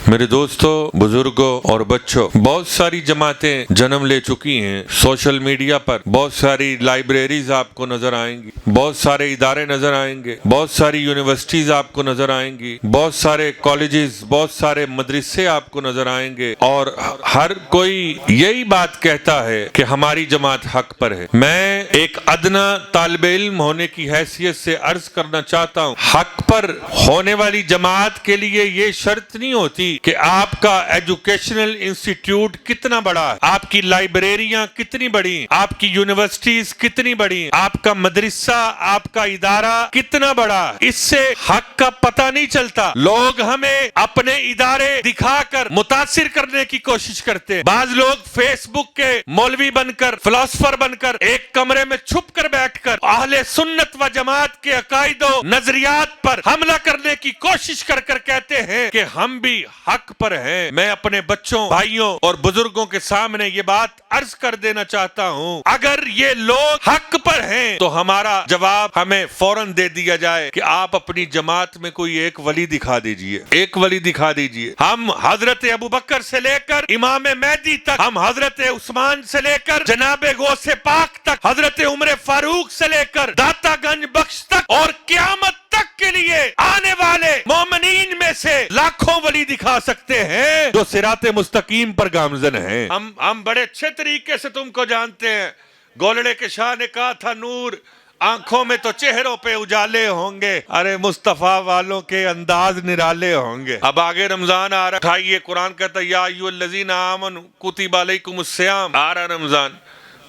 میرے دوستوں، بزرگوں اور بچوں، بہت ساری جماعتیں جنم لے چکی ہیں۔ سوشل میڈیا پر بہت ساری لائبریریز آپ کو نظر آئیں گی، بہت سارے ادارے نظر آئیں گے، بہت ساری یونیورسٹیز آپ کو نظر آئیں گی، بہت سارے کالجز، بہت سارے مدرسے آپ کو نظر آئیں گے، اور ہر کوئی یہی بات کہتا ہے کہ ہماری جماعت حق پر ہے۔ میں ایک ادنا طالب علم ہونے کی حیثیت سے عرض کرنا چاہتا ہوں، حق پر ہونے والی جماعت کے لیے یہ شرط نہیں ہوتی کہ آپ کا ایجوکیشنل انسٹیٹیوٹ کتنا بڑا ہے، آپ کی لائبریریاں کتنی بڑی ہیں، آپ کی یونیورسٹیز کتنی بڑی ہیں، آپ کا مدرسہ، آپ کا ادارہ کتنا بڑا ہے، اس سے حق کا پتہ نہیں چلتا۔ لوگ ہمیں اپنے ادارے دکھا کر متاثر کرنے کی کوشش کرتے ہیں۔ بعض لوگ فیس بک کے مولوی بن کر، فلاسفر بن کر، ایک کمرے میں چھپ کر بیٹھ کر اہل سنت و جماعت کے عقائد و نظریات پر حملہ کرنے کی کوشش کر کر کہتے ہیں کہ ہم بھی حق پر ہیں۔ میں اپنے بچوں، بھائیوں اور بزرگوں کے سامنے یہ بات عرض کر دینا چاہتا ہوں، اگر یہ لوگ حق پر ہیں تو ہمارا جواب ہمیں فوراً دے دیا جائے کہ آپ اپنی جماعت میں کوئی ایک ولی دکھا دیجئے، ایک ولی دکھا دیجئے۔ ہم حضرت ابوبکر سے لے کر امام مہدی تک، ہم حضرت عثمان سے لے کر جناب غوث پاک تک، حضرت عمر فاروق سے لے کر داتا گنج بخش تک اور قیامت تک کے لیے آنے والے مومنین میں سے لاکھوں ولی دکھا سکتے ہیں جو صراط مستقیم پر گامزن ہیں۔ ہم بڑے اچھے طریقے سے تم کو جانتے ہیں۔ گولڑے کے شاہ نے کہا تھا نور آنکھوں میں تو چہروں پہ اجالے ہوں گے، ارے مصطفیٰ والوں کے انداز نرالے ہوں گے۔ اب آگے رمضان آ رہا ہے، قرآن کہتا ہے یا ایھا الذین آمنوا کتب علیکم الصیام۔ آ رہا رمضان،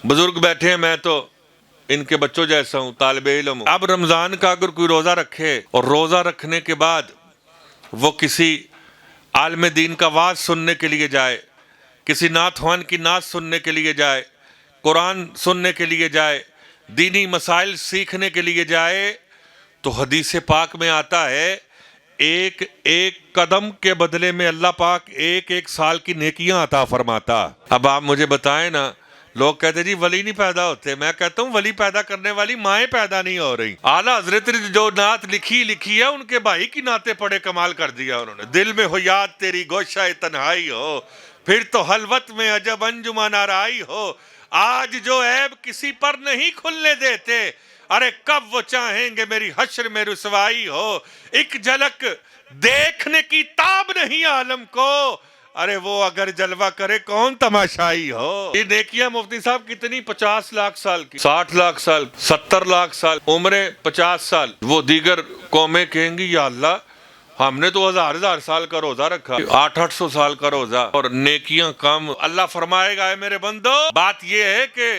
بزرگ بیٹھے ہیں، میں تو ان کے بچوں جیسا ہوں، طالب علم ہوں۔ اب رمضان کا اگر کوئی روزہ رکھے اور روزہ رکھنے کے بعد وہ کسی عالم دین کا واعظ سننے کے لیے جائے، کسی نعت خوان کی نعت سننے کے لیے جائے، قرآن سننے کے لیے جائے، دینی مسائل سیکھنے کے لیے جائے، تو حدیث پاک میں آتا ہے ایک ایک قدم کے بدلے میں اللہ پاک ایک ایک سال کی نیکیاں عطا فرماتا۔ اب آپ مجھے بتائیں نا، لوگ کہتے جی ولی نہیں پیدا ہوتے، میں کہتا ہوں ولی پیدا کرنے والی مائیں پیدا نہیں ہو رہی۔ اعلیٰ حضرت نے جو نعت لکھی ہے ان کے بھائی کی نعتیں پڑھے کمال کر دیا انہوں نے۔ دل میں ہو یاد تیری گوشہ تنہائی ہو، پھر تو خلوت میں عجب انجمن آرائی ہو، آج جو عیب کسی پر نہیں کھلنے دیتے، ارے کب وہ چاہیں گے میری حشر میں رسوائی ہو، ایک جھلک دیکھنے کی تاب نہیں عالم کو، ارے وہ اگر جلوہ کرے کون تماشائی ہو۔ یہ نیکیاں مفتی صاحب کتنی، 50 لاکھ سال کی، 60 لاکھ سال، 70 لاکھ سال، عمریں 50 سال۔ وہ دیگر قومیں کہیں گی یا اللہ ہم نے تو ہزار سال کا روزہ رکھا، 800 سال کا روزہ، اور نیکیاں کم۔ اللہ فرمائے گا اے میرے بندو، بات یہ ہے کہ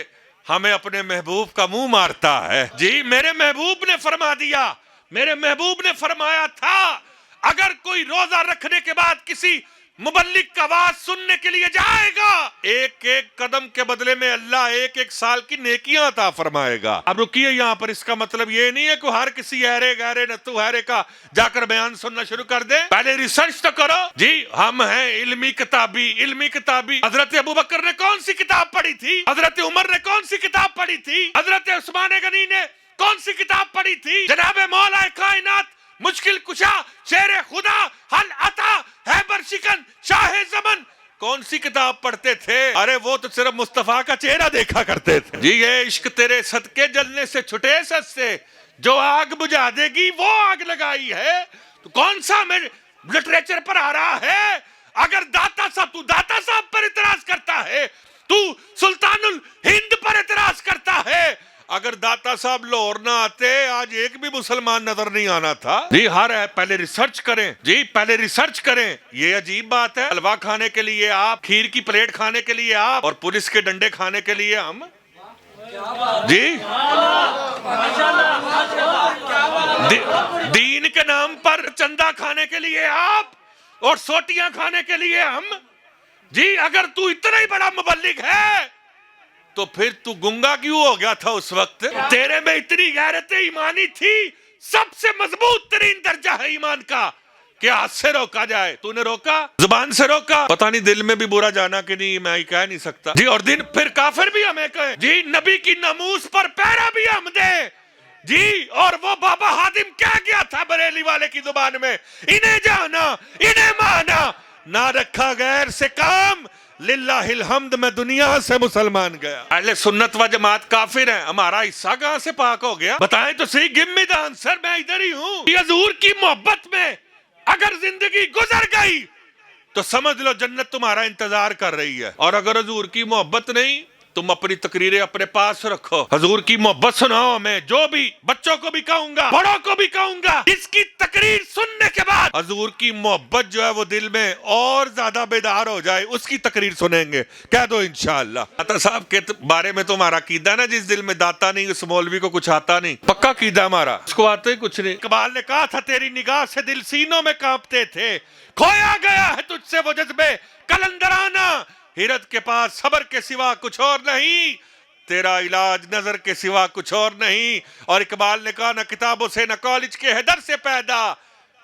ہمیں اپنے محبوب کا منہ مارتا ہے۔ جی میرے محبوب نے فرما دیا، میرے محبوب نے فرمایا تھا اگر کوئی روزہ رکھنے کے بعد کسی مبلغ کا واعظ سننے کے لیے جائے گا، ایک ایک قدم کے بدلے میں اللہ ایک ایک سال کی نیکیاں عطا فرمائے گا۔ اب رکیے یہاں پر، اس کا مطلب یہ نہیں ہے کہ ہر کسی ہیرے گہرے نتو ہیرے کا جا کر بیان سننا شروع کر دے، پہلے ریسرچ تو کرو۔ جی ہم ہیں علمی کتابی۔ حضرت ابوبکر نے کون سی کتاب پڑھی تھی؟ حضرت عمر نے کون سی کتاب پڑھی تھی؟ حضرت عثمان غنی نے کون سی کتاب پڑھی تھی؟ جناب مولا کائنات، مشکل کشا، شیر خدا، حل عطا، ہیبر شکن، شاہ زمن کون سی کتاب پڑھتے تھے؟ ارے وہ تو صرف مصطفیٰ کا چہرہ دیکھا کرتے تھے۔ جی یہ عشق تیرے صدقے جلنے سے چھٹے سچ سے، جو آگ بجھا دے گی وہ آگ لگائی ہے۔ تو کون سا میں لٹریچر پر آ رہا ہے؟ اگر داتا صاحب پر اعتراض کرتا ہے، تو سلطان الہند پر اعتراض کرتا ہے، اگر داتا صاحب لاہور نہ آتے آج ایک بھی مسلمان نظر نہیں آنا تھا۔ جی پہلے ریسرچ کریں، یہ عجیب بات ہے، حلوہ کھانے کے لیے آپ، کھیر کی پلیٹ کھانے کے لیے آپ، اور پولیس کے ڈنڈے کھانے کے لیے ہم۔ جی دین کے نام پر چندہ کھانے کے لیے آپ اور سوٹیاں کھانے کے لیے ہم۔ جی اگر تو اتنا ہی بڑا مبلغ ہے تو پھر تو گنگا کیوں ہو گیا تھا اس وقت؟ تیرے میں اتنی غیرت ایمانی تھی، سب سے مضبوط ترین درجہ ہے ایمان کا کہ ہاتھ سے روکا جائے، تو نے روکا، زبان سے روکا، پتہ نہیں دل میں بھی برا جانا کہ نہیں، میں کہہ نہیں سکتا۔ جی اور دن پھر کافر بھی ہمیں کہیں، جی نبی کی ناموس پر پیرا بھی ہم دے، جی اور وہ بابا ہادم کیا گیا تھا بریلی والے کی زبان میں، انہیں جانا انہیں مانا نہ رکھا غیر سے کام، للہ الحمد میں دنیا سے مسلمان گیا۔ اہل سنت و جماعت کافر ہیں، ہمارا حصہ کہاں سے پاک ہو گیا؟ بتائیں تو صحیح، گیو می دی آنسر، میں ادھر ہی ہوں۔ یہ حضور کی محبت میں اگر زندگی گزر گئی تو سمجھ لو جنت تمہارا انتظار کر رہی ہے، اور اگر حضور کی محبت نہیں، تم اپنی تقریریں اپنے پاس رکھو۔ حضور کی محبت سناؤ ہمیں، جو بھی بچوں کو بھی کہوں گا، بڑوں کو بھی کہوں گا، اس کی تقریر سننے کے بعد حضور کی محبت جو ہے وہ دل میں اور زیادہ بیدار ہو جائے، اس کی تقریر سنیں گے، کہہ دو انشاءاللہ۔ عطا صاحب کے بارے میں تو ہمارا عقیدہ نا، جس دل میں داتا نہیں اس مولوی کو کچھ آتا نہیں، پکا عقیدہ ہمارا، اس کو آتا ہی کچھ نہیں۔ اقبال نے کہا تھا تیری نگاہ سے دل سینوں میں کانپتے تھے، کھویا گیا ہے تجھ سے وہ جذبے کلندرانہ، ہیرت کے پاس صبر کے سوا کچھ اور نہیں، تیرا علاج نظر کے سوا کچھ اور نہیں۔ اور اقبال نے کہا نہ کتابوں سے نہ کالج کے حیدر سے پیدا،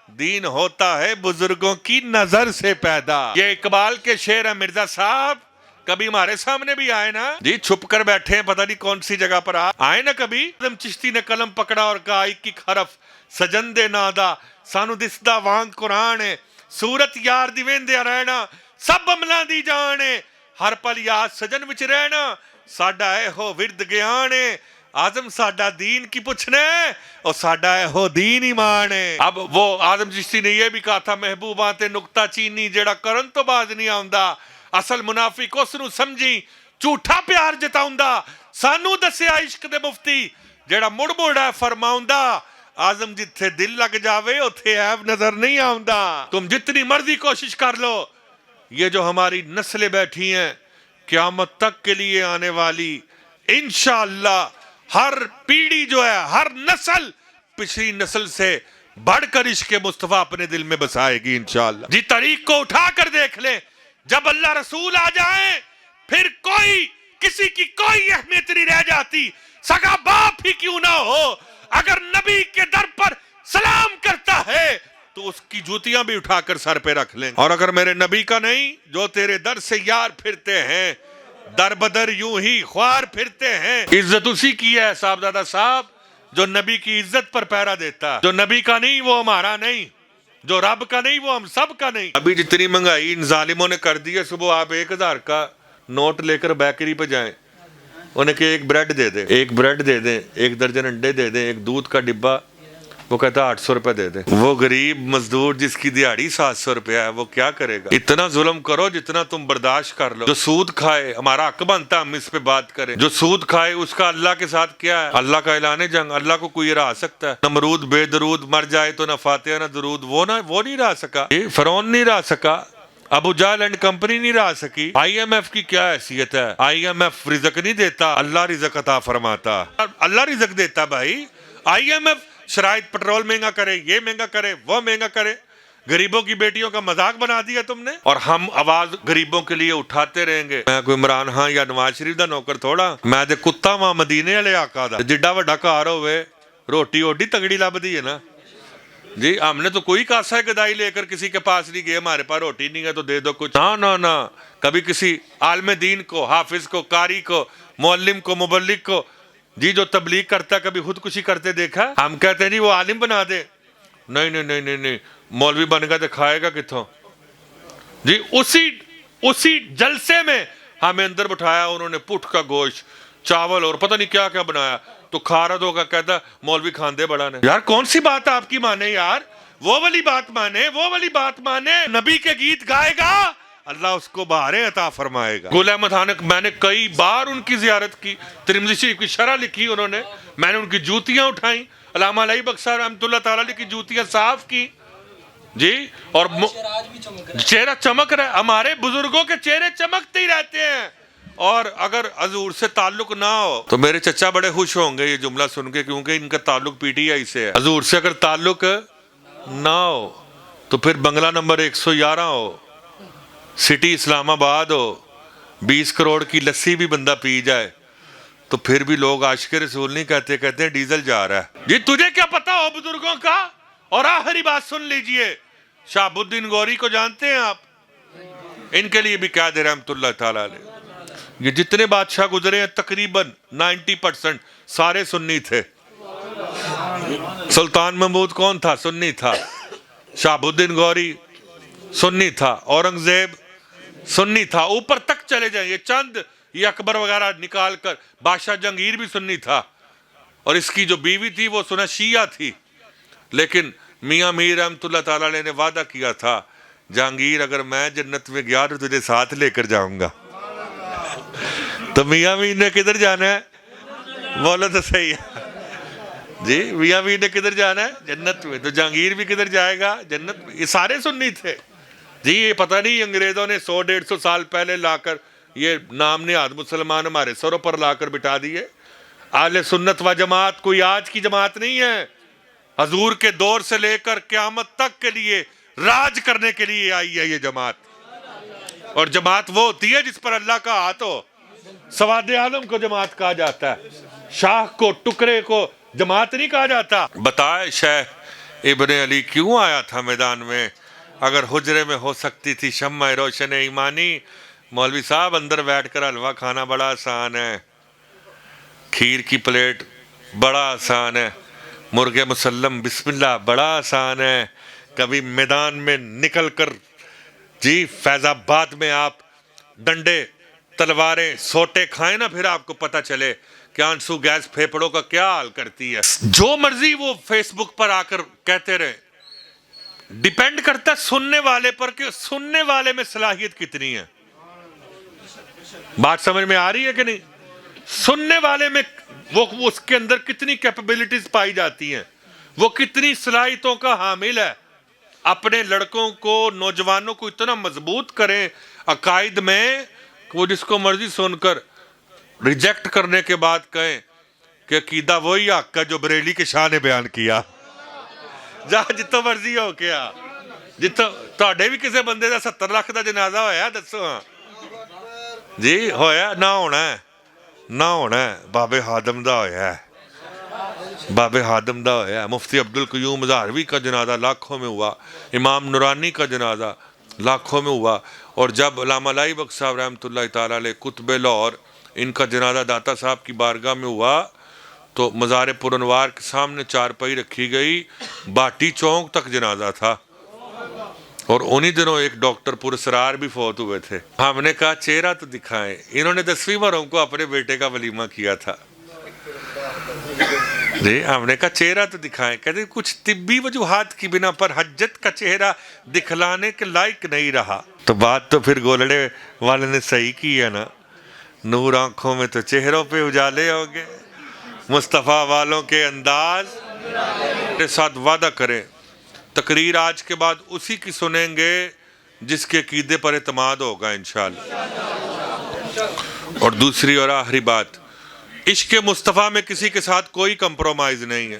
دین ہوتا ہے بزرگوں کی نظر سے پیدا۔ یہ اقبال کے شعر ہیں مرزا صاحب، کبھی ہمارے سامنے بھی آئے نا جی، چھپ کر بیٹھے ہیں پتہ نہیں کون سی جگہ پر آئے نا کبھی۔ اعظم چشتی نے قلم پکڑا اور کہا ایک ایک حرف سجندے نادا، سانو دسدا وانگ قرآن ہے، صورت یار دی ویندے رہنا، سب عملاں دی جان ہے، ہر پل یاد سجن وچ رہنا، ساڈا اے ہو ورد گیان ہے، آزم ساڈا دین کی پوچھنے اور ساڈا اے ہو دین ایمان ہے۔ اب وہ آزم چشتی نے یہ بھی کہا تھا محبوباں تے نکتہ چینی جیڑا کرن تو باز نہیں آؤندا، اصل منافق اس نو سمجھی جھوٹا پیار جتاؤندا، سانو دسیا عشق دے مفتی جیڑا مڑ مڑ ہے فرماؤندا، آزم جتھے دل لگ جاوے اتھے عیب نظر نہیں آؤندا۔ تم جتنی مرضی کوشش کر لو، یہ جو ہماری نسلیں بیٹھی ہیں قیامت تک کے لیے آنے والی، انشاءاللہ ہر پیڑھی جو ہے، ہر نسل پچھلی نسل سے بڑھ کر عشق مصطفیٰ اپنے دل میں بسائے گی انشاءاللہ۔ جی تاریخ کو اٹھا کر دیکھ لیں، جب اللہ رسول آ جائیں پھر کوئی کسی کی کوئی اہمیت نہیں رہ جاتی، سگا باپ ہی کیوں نہ ہو، اگر نبی کے در پر سلام کرتا ہے تو اس کی جوتیاں بھی اٹھا کر سر پہ رکھ لیں، اور اگر میرے نبی کا نہیں، جو تیرے در سے یار پھرتے ہیں در بدر یوں ہی خوار پھرتے ہیں۔ عزت اسی کی ہے صاحبزادہ صاحب جو نبی کی عزت پر پہرا دیتا ہے، جو نبی کا نہیں وہ ہمارا نہیں، جو رب کا نہیں وہ ہم سب کا نہیں۔ ابھی جتنی مہنگائی ان ظالموں نے کر دی ہے، صبح آپ 1000 کا نوٹ لے کر بیکری پہ جائیں، انہیں کہ ایک بریڈ دے دیں، ایک بریڈ دے دیں، 1 درجن انڈے دے دیں، ایک دودھ کا ڈبہ، وہ کہتا ہے 800 روپے دے دیں۔ وہ غریب مزدور جس کی دیہاڑی 700 روپے ہے وہ کیا کرے گا؟ اتنا ظلم کرو جتنا تم برداشت کر لو۔ جو سود کھائے، ہمارا حق بنتا ہم اس پہ بات کریں، جو سود کھائے اس کا اللہ کے ساتھ کیا ہے؟ اللہ کا اعلان جنگ، اللہ کو کوئی رہا سکتا ہے؟ نمرود بے درود مر جائے تو نہ فاتحہ نہ درود، وہ نہیں رہا سکا، فرعون نہیں رہا سکا، ابو جہل اینڈ کمپنی نہیں رہا سکی۔ آئی ایم ایف کی کیا حیثیت ہے؟ آئی ایم ایف رزق نہیں دیتا، اللہ رزق عطا فرماتا، اللہ رزق دیتا بھائی۔ آئی ایم ایف شرائط پٹرول مہنگا کرے، یہ مہنگا کرے، وہ مہنگا کرے، غریبوں کی بیٹیوں کا مذاق بنا دیا تم نے، اور ہم آواز غریبوں کے لیے اٹھاتے رہیں گے۔ میں کوئی عمران خان یا نواز شریف دا نوکر تھوڑا، میں تے کتا وہاں مدینے والے آقا دا، جڈا وڈا گھر ہوئے روٹی اوڈی تگڑی لبدی ہے نا جی۔ ہم نے تو کوئی کاسہ گدائی لے کر کسی کے پاس نہیں گئے، ہمارے پاس روٹی نہیں ہے تو دے دو کچھ، نہ کبھی کسی عالم دین کو، حافظ کو، قاری کو، معلم کو، مبلغ کو جی جو تبلیغ کرتا ہے کبھی خودکشی کرتے دیکھا؟ ہم کہتے ہیں جی وہ عالم بنا دے، نہیں، مولوی بن گا تو کھائے گا کتوں جی۔ اسی جلسے میں ہمیں اندر بٹھایا، انہوں نے پٹ کا گوشت، چاول اور پتہ نہیں کیا کیا بنایا، تو کھا رہا ہوگا، کہتا مولوی کھاندے بڑا نے۔ یار کون سی بات آپ کی مانے یار، وہ والی بات مانے، نبی کے گیت گائے گا اللہ اس کو بہاریں عطا فرمائے گا۔ گل احمد خان، میں نے کئی بار ان کی زیارت کی، ترمذی شریف کی شرح لکھی انہوں نے، میں نے ان کی جوتیاں اٹھائیں، علامہ علیہ بخشا رحمۃ اللہ تعالیٰ علیہ کی جوتیاں صاف کی جی، اور چہرہ چمک رہا، ہمارے بزرگوں کے چہرے چمکتے ہی رہتے ہیں۔ اور اگر حضور سے تعلق نہ ہو تو میرے چچا بڑے خوش ہوں گے یہ جملہ سن کے، کیونکہ ان کا تعلق پی ٹی آئی سے ہے۔ حضور سے اگر تعلق نہ ہو تو پھر بنگلہ نمبر 111 ہو، سٹی اسلام آباد ہو، 20 کروڑ کی لسی بھی بندہ پی جائے تو پھر بھی لوگ عاشق رسول نہیں کہتے، کہتے ہیں ڈیزل جا رہا ہے جی۔ تجھے کیا پتا ہو بزرگوں کا؟ اور آخری بات سن لیجئے، شہاب الدین غوری کو جانتے ہیں آپ؟ ان کے لیے بھی کہہ دے رحمت اللہ تعالیٰ علیہ، یہ جتنے بادشاہ گزرے ہیں تقریباً 90% سارے سنی تھے۔ سلطان محمود کون تھا؟ سنی تھا۔ شہاب الدین غوری سنی تھا، اورنگزیب سنی تھا، اوپر تک چلے جائیں، یہ چند یہ اکبر وغیرہ نکال کر، بادشاہ جہانگیر بھی سنی تھا، اور اس کی جو بیوی تھی وہ سنا شیعہ تھی، لیکن میاں میر رحمۃ اللہ تعالیٰ علیہ نے وعدہ کیا تھا، جہانگیر اگر میں جنت میں گیا تو تجھے ساتھ لے کر جاؤں گا۔ تو میاں میر نے کدھر جانا ہے؟ بولو تو صحیح ہے جی، میاں میر نے کدھر جانا ہے؟ جنت میں۔ تو جہانگیر بھی کدھر جائے گا؟ جنت میں۔ یہ سارے سنی تھے جی، یہ پتہ نہیں انگریزوں نے 100-150 سال پہلے لا کر یہ نام نہاد مسلمان ہمارے سروں پر لا کر بٹھا دیے۔ اہل سنت و جماعت کوئی آج کی جماعت نہیں ہے، حضور کے دور سے لے کر قیامت تک کے لیے راج کرنے کے لیے آئی ہے یہ جماعت، اور جماعت وہ ہوتی ہے جس پر اللہ کا ہاتھ ہو۔ سواد عالم کو جماعت کہا جاتا ہے، شاخ کو ٹکڑے کو جماعت نہیں کہا جاتا۔ بتائے شیخ ابن علی کیوں آیا تھا میدان میں؟ اگر حجرے میں ہو سکتی تھی شمع روشن ایمانی، مولوی صاحب اندر بیٹھ کر حلوہ کھانا بڑا آسان ہے، کھیر کی پلیٹ بڑا آسان ہے، مرغ مسلم بسم اللہ بڑا آسان ہے، کبھی میدان میں نکل کر جی فیض آباد میں آپ ڈنڈے تلواریں سوٹے کھائیں نا، پھر آپ کو پتہ چلے کہ آنسو گیس پھیپڑوں کا کیا حال کرتی ہے۔ جو مرضی وہ فیس بک پر آ کر کہتے رہے، ڈیپینڈ کرتا ہے سننے والے پر کہ سننے والے میں صلاحیت کتنی ہے۔ بات سمجھ میں آ رہی ہے کہ نہیں؟ سننے والے میں وہ اس کے اندر کتنی کیپیبلٹیز پائی جاتی ہیں، وہ کتنی صلاحیتوں کا حامل ہے۔ اپنے لڑکوں کو، نوجوانوں کو اتنا مضبوط کریں عقائد میں کہ وہ جس کو مرضی سن کر ریجیکٹ کرنے کے بعد کہیں کہ عقیدہ وہی حق کا جو بریلی کے شاہ نے بیان کیا۔ جہاں جتوں مرضی ہو کیا، جتوں تہاڈے بھی کسے بندے دا 70 لاکھ دا جنازہ ہویا دسو ہاں جی، ہویا نہ ہونا ہے، نہ ہونا ہے، بابے ہادم دا ہویا ہے، بابے ہادم دا ہویا ہے، مفتی عبدالقیوم ہزاروی کا جنازہ لاکھوں میں ہوا، امام نورانی کا جنازہ لاکھوں میں ہوا، اور جب علامہ لائی بخش صاحب رحمۃ اللہ تعالیٰ علیہ قطب لاہور ان کا جنازہ داتا صاحب کی بارگاہ میں ہوا تو مزار پرانوار کے سامنے چارپائی رکھی گئی، باٹی چونک تک جنازہ تھا، اور انہی دنوں ایک ڈاکٹر پراسرار بھی فوت ہوئے تھے۔ ہم نے کہا چہرہ تو دکھائیں، انہوں نے 10ویں محرم کو اپنے بیٹے کا ولیمہ کیا تھا جی، ہم نے کہا چہرہ تو دکھائیں، کہتے کچھ طبی وجوہات کی بنا پر حجت کا چہرہ دکھلانے کے لائق نہیں رہا۔ تو بات تو پھر گولڑے والے نے صحیح کی ہے نا، نور آنکھوں میں تو چہروں پہ اجالے ہوں گے، مصطفیٰ والوں کے انداز کے ساتھ وعدہ کریں۔ تقریر آج کے بعد اسی کی سنیں گے جس کے عقیدے پر اعتماد ہوگا انشاءاللہ۔ اور دوسری اور آخری بات، عشق مصطفیٰ میں کسی کے ساتھ کوئی کمپرومائز نہیں ہے۔